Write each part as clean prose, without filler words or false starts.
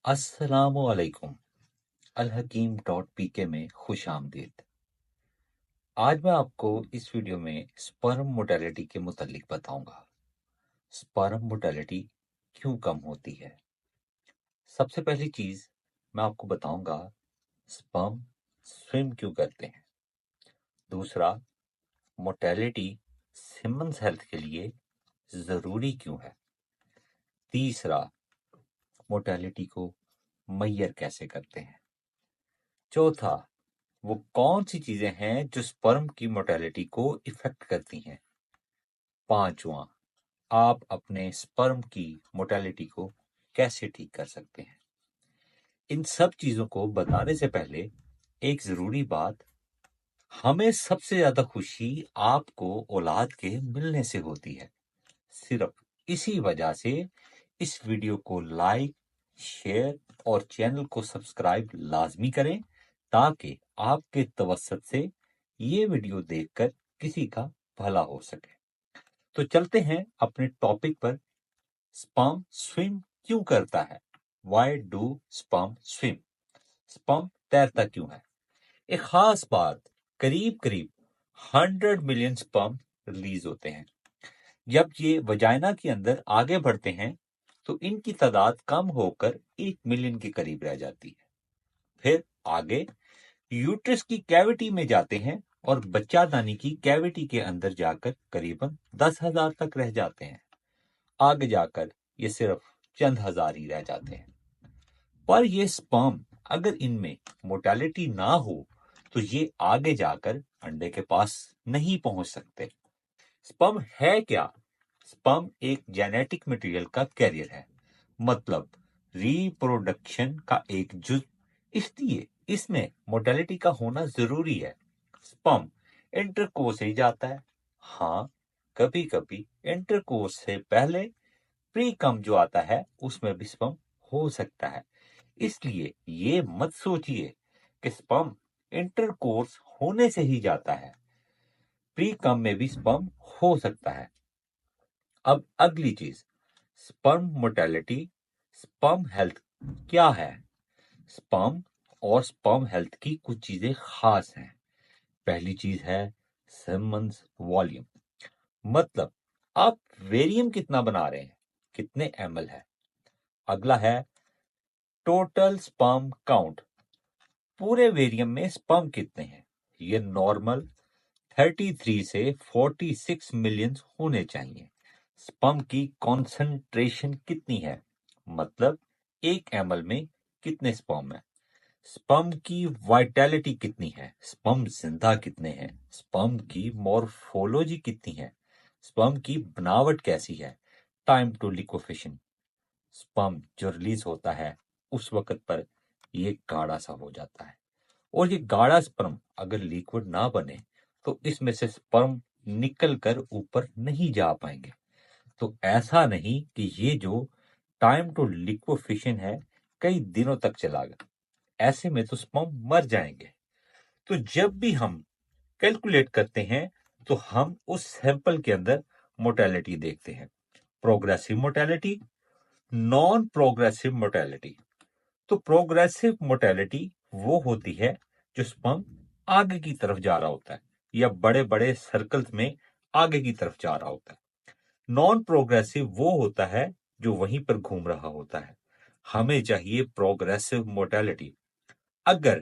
अस्सलामुअलैकुम। alhakim.pk में खुश आमदीद। आज मैं आपको इस वीडियो में स्पर्म मोटेलिटी के मुतालिक बताऊंगा। स्पर्म मोटेलिटी क्यों कम होती है। सबसे पहली चीज मैं आपको बताऊंगा, स्पर्म स्विम क्यों करते हैं। दूसरा, मोटेलिटी सिमन्स हेल्थ के लिए जरूरी क्यों है। तीसरा, मोटेलिटी को मैयर कैसे करते हैं। चौथा, वो कौन सी चीजें हैं जो स्पर्म की मोटेलिटी को इफेक्ट करती हैं। पांचवा, आप अपने स्पर्म की मोटेलिटी को कैसे ठीक कर सकते हैं। इन सब चीजों को बताने से पहले एक जरूरी बात, हमें सबसे ज्यादा खुशी आपको औलाद के मिलने से होती है। सिर्फ इसी वजह से इस वीडियो को लाइक, शेयर और चैनल को सब्सक्राइब लाजमी करें, ताकि आपके तवस्सुत से ये वीडियो देखकर किसी का भला हो सके। तो चलते हैं अपने टॉपिक पर। स्पर्म स्विम क्यों करता है। Why do sperm swim. Sperm तैरता क्यों है। एक खास बात, करीब करीब 100 मिलियन स्पर्म रिलीज होते हैं। जब ये वजाइना के अंदर आगे बढ़ते हैं तो इनकी तादाद कम होकर 1 मिलियन के करीब रह जाती है। फिर आगे यूट्रस की कैविटी में जाते हैं और बच्चादानी की कैविटी के अंदर जाकर करीबन 10,000 तक रह जाते हैं। आगे जाकर ये सिर्फ चंद हजार ही रह जाते हैं। पर ये स्पर्म, अगर इनमें मोर्टेलिटी ना हो तो ये आगे जाकर अंडे के पास नहीं पहुंच सकते। स्पर्म है क्या। स्पर्म एक जेनेटिक मटेरियल का कैरियर है, मतलब रिप्रोडक्शन का एक जुज। इसलिए इसमें मोर्टेलिटी का होना जरूरी है। स्पर्म इंटरकोर्स से ही जाता है। हाँ, कभी कभी इंटरकोर्स से पहले प्री कम जो आता है उसमें भी स्पर्म हो सकता है। इसलिए ये मत सोचिए कि स्पर्म इंटरकोर्स होने से ही जाता है। प्री कम में भी स्पर्म हो सकता है। अब अगली चीज, स्पर्म मोर्टेलिटी, स्पर्म हेल्थ क्या है। स्पर्म और स्पर्म हेल्थ की कुछ चीजें खास हैं। पहली चीज है सिमन्स वॉल्यूम, मतलब आप वेरियम कितना बना रहे हैं, कितने ml है। अगला है टोटल स्पर्म काउंट, पूरे वेरियम में स्पर्म कितने हैं। ये नॉर्मल 33 से 46 मिलियन होने चाहिए। स्पर्म की कॉन्सेंट्रेशन कितनी है, मतलब 1 ml में कितने स्पर्म है। स्पर्म की वाइटैलिटी कितनी है, स्पर्म जिंदा कितने हैं। स्पर्म की मॉर्फोलॉजी कितनी है, स्पर्म की बनावट कैसी है। टाइम टू लिक्विफिकेशन, स्पर्म जो रिलीज होता है उस वक्त पर ये गाढ़ा सा हो जाता है, और ये गाढ़ा स्पर्म अगर लिक्विड ना बने तो इसमें से स्पर्म निकल कर ऊपर नहीं जा पाएंगे। तो ऐसा नहीं कि ये जो टाइम टू लिक्विफिकेशन है कई दिनों तक चलागा, ऐसे में तो स्पर्म मर जाएंगे। तो जब भी हम कैलकुलेट करते हैं तो हम उस सैंपल के अंदर मोर्टेलिटी देखते हैं, progressive mortality, non progressive mortality. तो प्रोग्रेसिव मोर्टेलिटी वो होती है जो स्पर्म आगे की तरफ जा रहा होता है या बड़े बड़े सर्कल्स में आगे की तरफ जा रहा होता है। नॉन प्रोग्रेसिव वो होता है जो वहीं पर घूम रहा होता है। हमें चाहिए प्रोग्रेसिव मोर्टेलिटी। अगर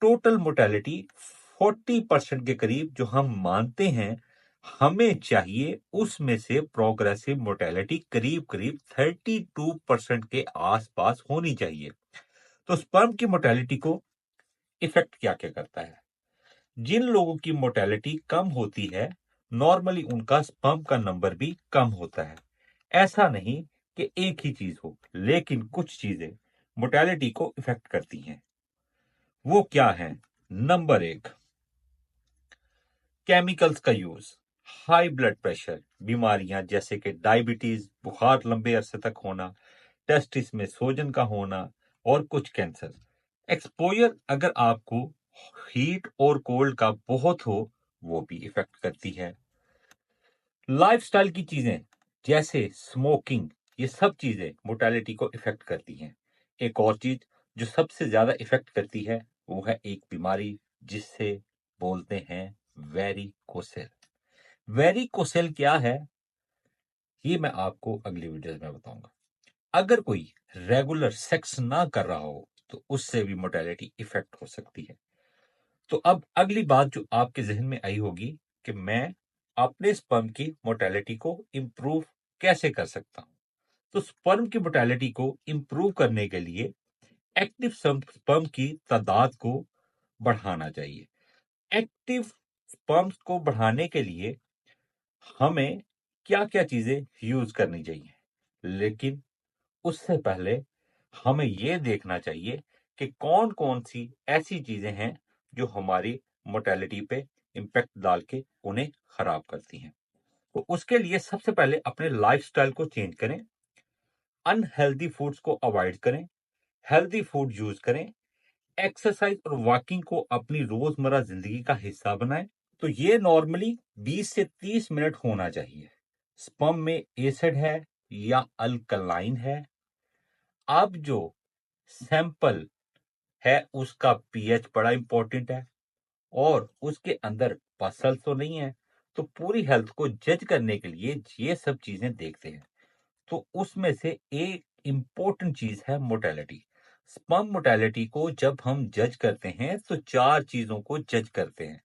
टोटल मोर्टेलिटी 40% के करीब जो हम मानते हैं, हमें चाहिए उसमें से प्रोग्रेसिव मोर्टेलिटी करीब करीब 32% के आसपास होनी चाहिए। तो स्पर्म की मोर्टेलिटी को इफेक्ट क्या क्या करता है। जिन लोगों की मोर्टेलिटी कम होती है, नॉर्मली उनका स्पर्म का नंबर भी कम होता है। ऐसा नहीं कि एक ही चीज हो, लेकिन कुछ चीजें मोर्टेलिटी को इफेक्ट करती हैं। वो क्या है। नंबर 1, केमिकल्स का यूज, हाई ब्लड प्रेशर, बीमारियां जैसे कि डायबिटीज, बुखार लंबे अरसे तक होना, टेस्टिस में सोजन का होना और कुछ कैंसर। एक्सपोजर अगर आपको हीट और कोल्ड का बहुत हो वो भी इफेक्ट करती है। लाइफस्टाइल की चीजें जैसे स्मोकिंग, ये सब चीजें मोर्टेलिटी को इफेक्ट करती हैं। एक और चीज जो सबसे ज्यादा इफेक्ट करती है वो है एक बीमारी जिससे बोलते हैं वेरिकोसेल। वेरिकोसेल क्या है ये मैं आपको अगली वीडियो में बताऊंगा। अगर कोई रेगुलर सेक्स ना कर रहा हो तो उससे भी मोर्टेलिटी इफेक्ट हो सकती है। तो अब अगली बात जो आपके जहन में आई होगी कि मैं अपने स्पर्म की मोर्टेलिटी को इंप्रूव कैसे कर सकता हूं। तो स्पर्म की मोर्टेलिटी को इंप्रूव करने के लिए एक्टिव स्पर्म की तादाद को बढ़ाना चाहिए। एक्टिव स्पर्म्स को बढ़ाने के लिए हमें क्या-क्या चीजें यूज करनी चाहिए, लेकिन उससे पहले हमें यह देखना चाहिए कि कौन-कौन सी ऐसी चीजें हैं जो हमारी मोर्टेलिटी पे इम्पैक्ट डाल के उन्हें खराब करती हैं। तो उसके लिए सबसे पहले अपने लाइफस्टाइल को चेंज करें, अनहेल्दी फूड्स को अवॉइड करें, हेल्दी फूड यूज करें, एक्सरसाइज और वॉकिंग को अपनी रोजमर्रा जिंदगी का हिस्सा बनाएं। तो ये नॉर्मली 20 से 30 मिनट होना चाहिए। स्पर्म में एसिड है या अल्कलाइन है, अब जो सैंपल है उसका पीएच बड़ा इंपॉर्टेंट है और उसके अंदर पसल तो नहीं है। तो पूरी हेल्थ को जज करने के लिए ये सब चीजें देखते हैं। तो उसमें से एक इंपॉर्टेंट चीज है मोर्टेलिटी। स्पर्म मोर्टेलिटी को जब हम जज करते हैं तो 4 चीजों को जज करते हैं।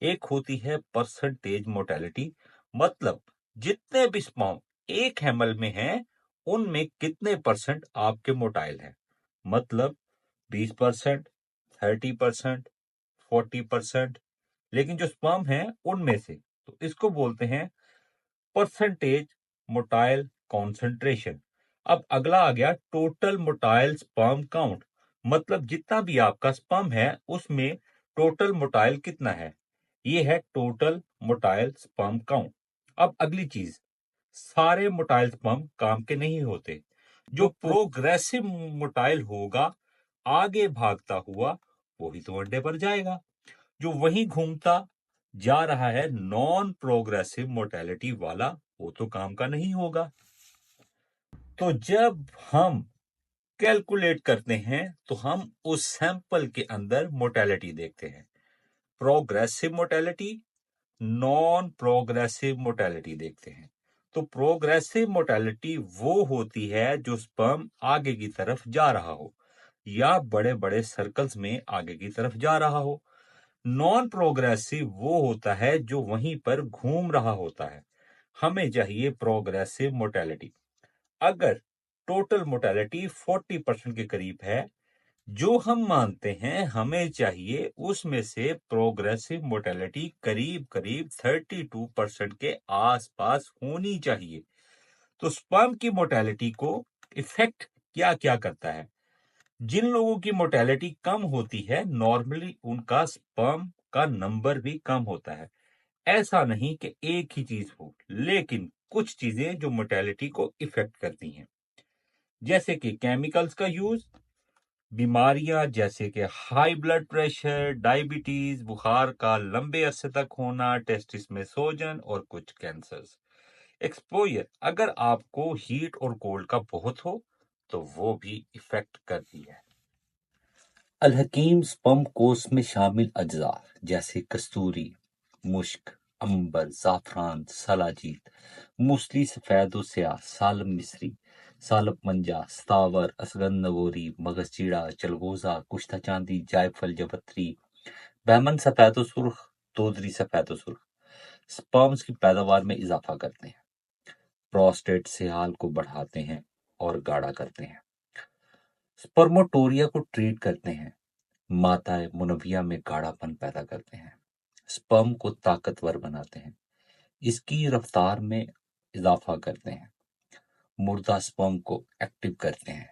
एक होती है परसेंटेज मोर्टेलिटी, मतलब जितने भी स्पर्म 1 ml में हैं उनमें कितने परसेंट आपके मोटाइल हैं। मतलब 20%, 30%, 40%। लेकिन जो स्पर्म है उनमें से, तो इसको बोलते हैं परसेंटेज मोटाइल कॉन्सेंट्रेशन। अब अगला आ गया टोटल मोटाइल स्पर्म काउंट, मतलब जितना भी आपका स्पर्म है उसमें टोटल मोटाइल कितना है, ये है टोटल मोटाइल स्पर्म काउंट। अब अगली चीज, सारे मोटाइल स्पर्म काम के नहीं होते। जो प्रोग्रेसिव मोटाइल होगा आगे भागता हुआ वही तो अंडे पर जाएगा। जो वहीं घूमता जा रहा है नॉन प्रोग्रेसिव मोर्टेलिटी वाला, वो तो काम का नहीं होगा। तो जब हम कैलकुलेट करते हैं तो हम उस सैंपल के अंदर मोर्टेलिटी देखते हैं, progressive mortality, non progressive mortality देखते हैं। तो प्रोग्रेसिव मोर्टेलिटी वो होती है जो स्पर्म आगे की तरफ जा रहा हो या बड़े बड़े सर्कल्स में आगे की तरफ जा रहा हो। नॉन प्रोग्रेसिव वो होता है जो वहीं पर घूम रहा होता है। हमें चाहिए प्रोग्रेसिव मोर्टेलिटी। अगर टोटल मोर्टेलिटी 40% के करीब है जो हम मानते हैं, हमें चाहिए उसमें से प्रोग्रेसिव मोर्टेलिटी करीब करीब 32% के आसपास होनी चाहिए। तो स्पर्म की मोर्टेलिटी को इफेक्ट क्या क्या करता है? जिन लोगों की मोर्टेलिटी कम होती है नॉर्मली उनका स्पर्म का नंबर भी कम होता है। ऐसा नहीं कि एक ही चीज हो, लेकिन कुछ चीजें जो मोर्टेलिटी को इफेक्ट करती हैं, जैसे कि केमिकल्स का यूज, बीमारियां जैसे कि हाई ब्लड प्रेशर, डायबिटीज, बुखार का लंबे अरसे तक होना, टेस्टिस में सोजन और कुछ कैंसर्स। एक्सपोजर, अगर आपको हीट और कोल्ड का बहुत हो तो वो भी इफेक्ट करती है। अल-हकीम स्पर्म कोष में शामिल अज्जा जैसे कस्तूरी, मुश्क, अंबर, ज़ाफ़रान, सलाजीत, मूसली, सफ़ेद स्याह, सालम मिस्री, सालब मंजा, स्थावर, असगंध नवोरी, मगजचीड़ा, चलगोज़ा, कुश्ता चांदी, जायफल, जवत्री, बैमन सफ़ेद सुर्ख, तोदरी सफ़ेद सुर्ख स्पर्म्स की पैदावार में इजाफा करते हैं, प्रोस्टेट सेहाल को बढ़ाते हैं और गाढ़ा करते हैं, स्पर्मोटोरिया को ट्रीट करते हैं, माताएं मुनविया में गाढ़ापन पैदा करते हैं, स्पर्म को ताकतवर बनाते हैं, इसकी रफ्तार में इजाफा करते हैं, मुर्दा स्पर्म को एक्टिव करते हैं,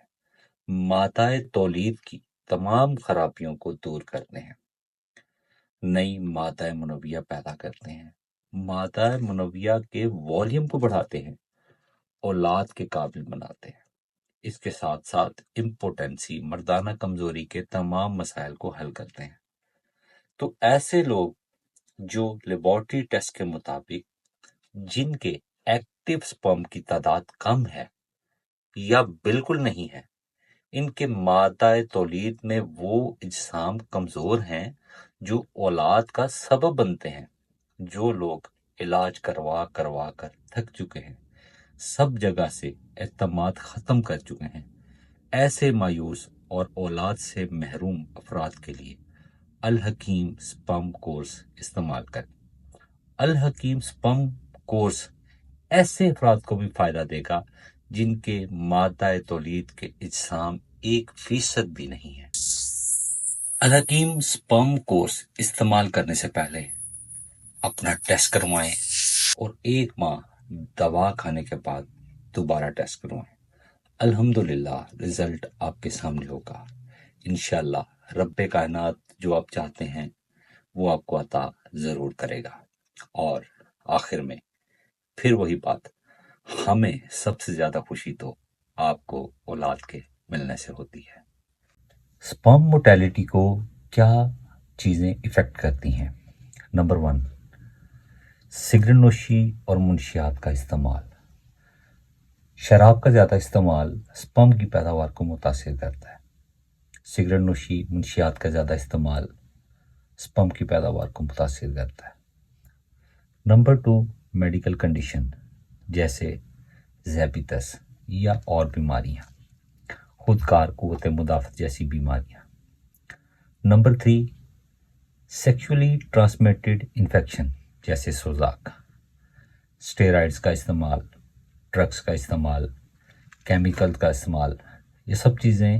माताएं तौलीद की तमाम खराबियों को दूर करते हैं, नई माताएं मुनविया पैदा करते हैं, माताएं मुनविया के वॉल्यूम को बढ़ाते हैं, औलाद के काबिल बनाते हैं। इसके साथ साथ इम्पोटेंसी, मर्दाना कमजोरी के तमाम मसाइल को हल करते हैं। तो ऐसे लोग जो लेबोरेटरी टेस्ट के मुताबिक जिनके एक्टिव स्पर्म की तादाद कम है या बिल्कुल नहीं है, ان کے مادہ تولید میں وہ اجسام کمزور ہیں جو اولاد کا سبب بنتے ہیں۔ جو لوگ علاج کروا کروا کر تھک چکے ہیں، سب جگہ سے اعتماد ختم کر چکے ہیں، ایسے مایوس اور اولاد سے محروم افراد کے لیے الحکیم سپرم کورس استعمال کریں۔ الحکیم سپرم کورس ایسے افراد کو بھی فائدہ دے گا جن کے مادہ تولید کے اجسام 1% بھی نہیں ہے۔ الحکیم سپرم کورس استعمال کرنے سے پہلے اپنا ٹیسٹ کروائیں اور 1 ماہ دوا کھانے کے بعد دوبارہ ٹیسٹ کروائیں۔ الحمدللہ رزلٹ آپ کے سامنے ہوگا۔ انشاءاللہ رب کائنات جو آپ چاہتے ہیں وہ آپ کو عطا ضرور کرے گا۔ اور آخر میں پھر وہی بات، ہمیں سب سے زیادہ خوشی تو آپ کو اولاد کے ملنے سے ہوتی ہے۔ سپرم موٹیلٹی کو کیا چیزیں افیکٹ کرتی ہیں؟ نمبر 1، سگریٹ نوشی اور منشیات کا استعمال۔ شراب کا زیادہ استعمال سپرم کی پیداوار کو متاثر کرتا ہے۔ سگریٹ نوشی، منشیات کا زیادہ استعمال سپرم کی پیداوار کو متاثر کرتا ہے۔ نمبر 2، میڈیکل کنڈیشن جیسے ذیابیطس یا اور بیماریاں، خودکار قوت مدافعت جیسی بیماریاں۔ نمبر 3، سیکشولی ٹرانسمیٹڈ انفیکشن جیسے سوزاک، اسٹیرائڈز کا استعمال، ڈرگس کا استعمال، کیمیکل کا استعمال، یہ سب چیزیں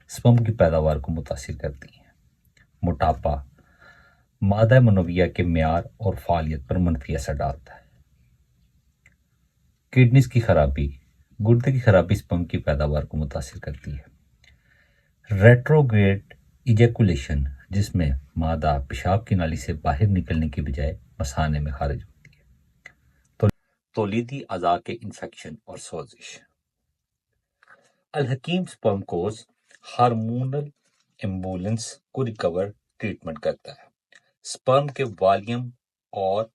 سپرم کی پیداوار کو متاثر کرتی ہیں۔ موٹاپا مادہ منویہ کے معیار اور فعالیت پر منفی اثر ڈالتا ہے۔ کڈنیز کی خرابی، گردے کی خرابی سپرم کی پیداوار کو متاثر کرتی ہے۔ ریٹروگریڈ ایجیکولیشن، جس میں مادہ پیشاب کی نالی سے باہر نکلنے کی بجائے مثانے میں خارج ہوتی ہے۔ تولیدی اعضاء کے انفیکشن اور سوزش۔ الحکیم سپرم کورس ہارمونل ایمبولنس کو ریکور ٹریٹمنٹ کرتا ہے، سپرم کے والیوم اور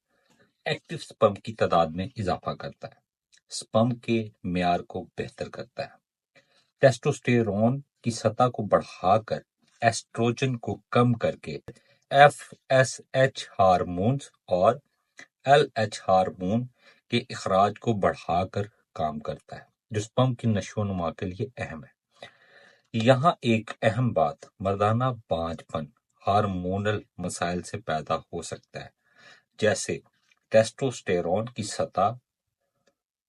ایکٹیو سپرم کی تعداد میں اضافہ کرتا ہے، سپرم کے معیار کو بہتر کرتا ہے، ٹیسٹوسٹیرون کی سطح کو بڑھا کر ایسٹروجن کو کم کر کے FSH ہارمونز اور LH ہارمون کے اخراج کو بڑھا کر کام کرتا ہے، جو سپرم کی نشو و نما کے لیے اہم ہے۔ یہاں ایک اہم بات، مردانہ بانجھ پن ہارمونل مسائل سے پیدا ہو سکتا ہے، جیسے ٹیسٹوسٹیرون کی سطح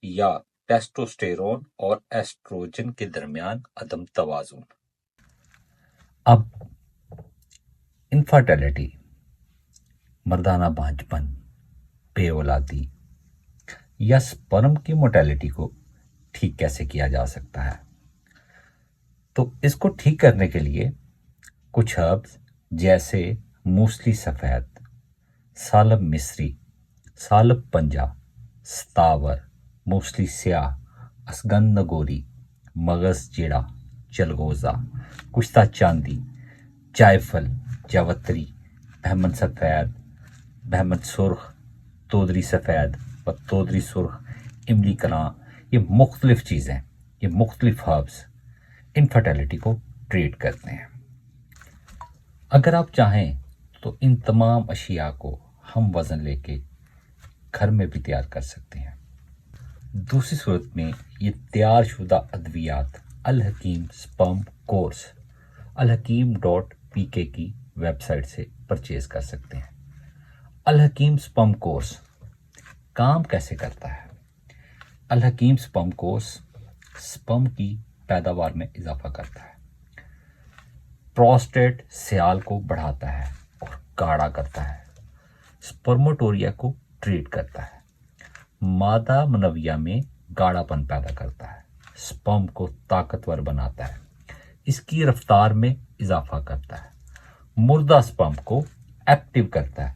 یا ٹیسٹوسٹیرون اور ایسٹروجن کے درمیان عدم توازن۔ اب انفرٹیلٹی، مردانہ بانجھ پن، بے اولادی یا سپرم کی موٹیلٹی کو ٹھیک کیسے کیا جا سکتا ہے؟ تو اس کو ٹھیک کرنے کے لیے کچھ ہربز جیسے موسلی سفید، سالب مصری، سالب پنجا، ستاور، موسلی سیاہ، اسگند نگوری، مغز جیڑا، چلغوزہ، کشتہ چاندی، جائفل، جاوتری، بہمن سفید، بہمن سرخ، تودری سفید و تودری سرخ، املی کلاں، یہ مختلف چیزیں، یہ مختلف ہربز انفرٹیلٹی کو ٹریٹ کرتے ہیں۔ اگر آپ چاہیں تو ان تمام اشیاء کو ہم وزن لے کے گھر میں بھی تیار کر سکتے ہیں۔ دوسری صورت میں یہ تیار شدہ ادویات الحکیم سپرم کورس الحکیم.pk کی ویب سائٹ سے پرچیز کر سکتے ہیں۔ الحکیم سپرم کورس کام کیسے کرتا ہے؟ الحکیم سپرم کورس سپرم کی پیداوار میں اضافہ کرتا ہے، پروسٹیٹ سیال کو بڑھاتا ہے اور گاڑھا کرتا ہے، سپرموٹوریا کو ٹریٹ کرتا ہے، مادہ منویہ میں گاڑھا پن پیدا کرتا ہے، سپرم کو طاقتور بناتا ہے، اس کی رفتار میں اضافہ کرتا ہے، مردہ سپرم کو ایکٹیو کرتا ہے،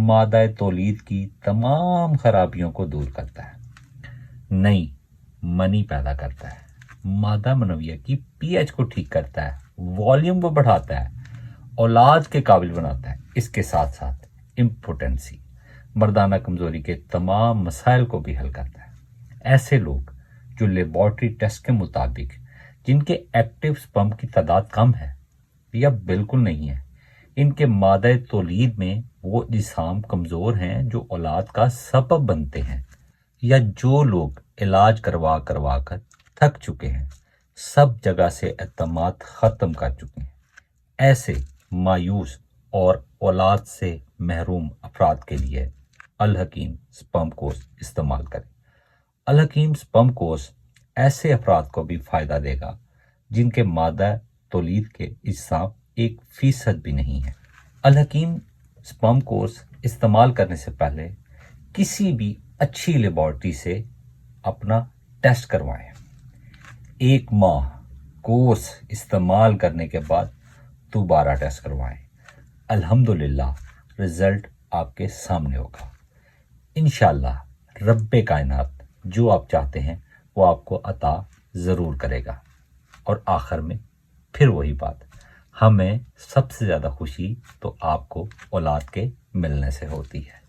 مادہ تولید کی تمام خرابیوں کو دور کرتا ہے، نئی منی پیدا کرتا ہے، مادہ منویہ کی پی ایچ کو ٹھیک کرتا ہے، والیوم کو بڑھاتا ہے، اولاد کے قابل بناتا ہے، اس کے ساتھ ساتھ امپوٹنسی، مردانہ کمزوری کے تمام مسائل کو بھی حل کرتا ہے۔ ایسے لوگ جو لیبارٹری ٹیسٹ کے مطابق जिनके एक्टिव स्पर्म की तादाद कम है या बिल्कुल नहीं है, इनके मादे तौलीद में वो अजिसाम कमज़ोर हैं जो औलाद का सबब बनते हैं, या जो लोग इलाज करवा करवा कर थक चुके हैं, सब जगह से एतमाद ख़त्म कर चुके हैं, ऐसे मायूस और औलाद से महरूम अफराद के लिए अल हकीम स्पर्म कोर्स इस्तेमाल करें। अल हकीम स्पर्म कोर्स ऐसे अफराद को भी फ़ायदा देगा जिनके मादा तौलीद के अजिसाम 1% भी नहीं है। अल हकीम स्पर्म कोर्स इस्तेमाल करने से पहले किसी भी अच्छी लेबॉरेटरी से अपना टेस्ट करवाएं। 1 माह कोर्स इस्तेमाल करने के बाद दोबारा टेस्ट करवाएं। अल्हम्दुलिल्लाह रिजल्ट आपके सामने होगा। इंशाअल्लाह रब्बे कायनात जो आप चाहते हैं वो आपको अता ज़रूर करेगा। और आखिर में फिर वही बात, हमें सबसे ज़्यादा खुशी तो आपको औलाद के मिलने से होती है।